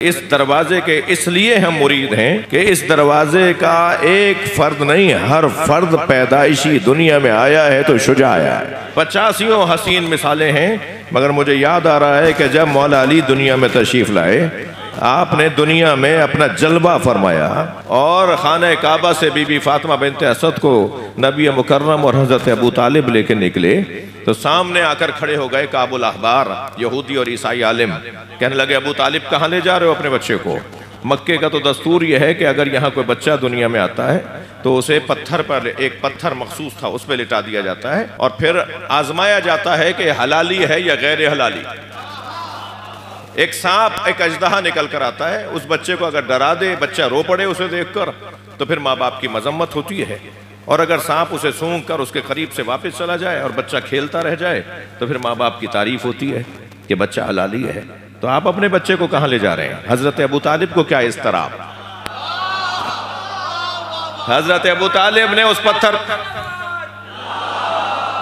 इस दरवाजे के इसलिए हम मुरीद हैं कि इस दरवाजे का एक फर्द नहीं, हर फर्द पैदाइशी दुनिया में आया है तो शुजा आया है। 85 हसीन मिसालें हैं, मगर मुझे याद आ रहा है कि जब मौला अली दुनिया में तशरीफ लाए, आपने दुनिया में अपना जलवा फरमाया और खाना काबा से बीबी फातिमा बिन्त असद को नबी मुकर्रम और हज़रत अबू तालिब लेके निकले तो सामने आकर खड़े हो गए काबुल अहबार, यहूदी और ईसाई आलिम। कहने लगे, अबू तालिब कहाँ ले जा रहे हो अपने बच्चे को? मक्के का तो दस्तूर यह है कि अगर यहाँ कोई बच्चा दुनिया में आता है तो उसे पत्थर पर, एक पत्थर मखसूस था उस पर लिटा दिया जाता है और फिर आजमाया जाता है कि हलाली है या गैर हलाली। एक सांप, एक अजदहा निकल कर आता है, उस बच्चे को अगर डरा दे, बच्चा रो पड़े उसे देखकर, तो फिर माँ बाप की मजम्मत होती है। और अगर सांप उसे सूंघ कर उसके करीब से वापस चला जाए और बच्चा खेलता रह जाए तो फिर माँ बाप की तारीफ होती है कि बच्चा हलाली है। तो आप अपने बच्चे को कहाँ ले जा रहे हैं? हजरत अबू तालिब को क्या इस तरह? हजरत अबू तालिब ने उस पत्थर,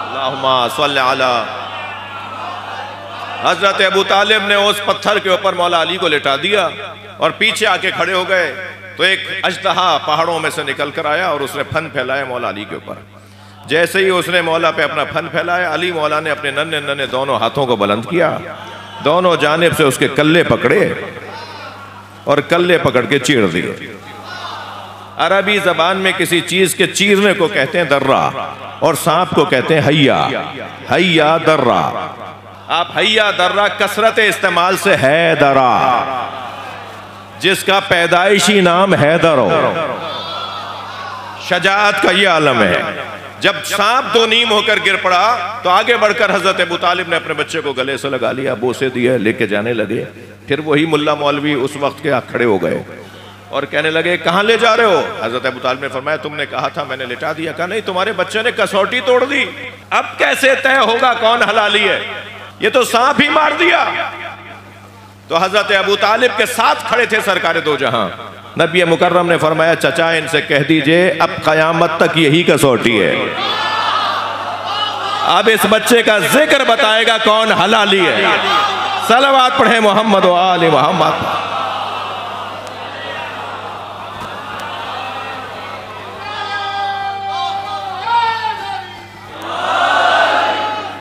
अल्लाहुम्मा सल्ली अला, हजरत अबू तालिब ने उस पत्थर के ऊपर मौला अली को लिटा दिया और पीछे आके खड़े हो गए तो एक अजदहा पहाड़ों में से निकल कर आया और उसने फन फैलाया मौला अली के ऊपर। जैसे ही उसने मौला पे अपना फन फैलाया, अली मौला ने अपने नन्हे नन्हे दोनों हाथों को बुलंद किया, दोनों जानिब से उसके कल्ले पकड़े और कल्ले पकड़ के चीर दिए। अरबी जबान में किसी चीज के चीरने को कहते हैं दर्रा और सांप को कहते हैं हैया, हैया दर्रा। आप हैया दर्रा कसरत इस्तेमाल से है दरा, जिसका पैदाइशी नाम हैदर हो, शजाअत का ये आलम है। जब सांप दो नीम होकर गिर पड़ा तो आगे बढ़कर हजरत अबू तालिब ने अपने बच्चे को गले से लगा लिया, बोसे दिए, लेके जाने लगे। फिर वही मुल्ला मौलवी उस वक्त के खड़े हो गए और कहने लगे, कहाँ ले जा रहे हो? हजरत अबू तालिब ने फरमाया, तुमने कहा था मैंने लिटा दिया। कहा नहीं, तुम्हारे बच्चे ने कसौटी तोड़ दी, अब कैसे तय होगा कौन हलाली है? ये तो सांप ही मार दिया। तो हजरत अबू तालिब के साथ खड़े थे सरकार दो जहां, नबी मुकर्रम ने फरमाया, चचा इनसे कह दीजिए अब कयामत तक यही कसौटी है, अब इस बच्चे का जिक्र बताएगा कौन हलाली है। सलवात पढ़े मोहम्मद व आले मोहम्मद।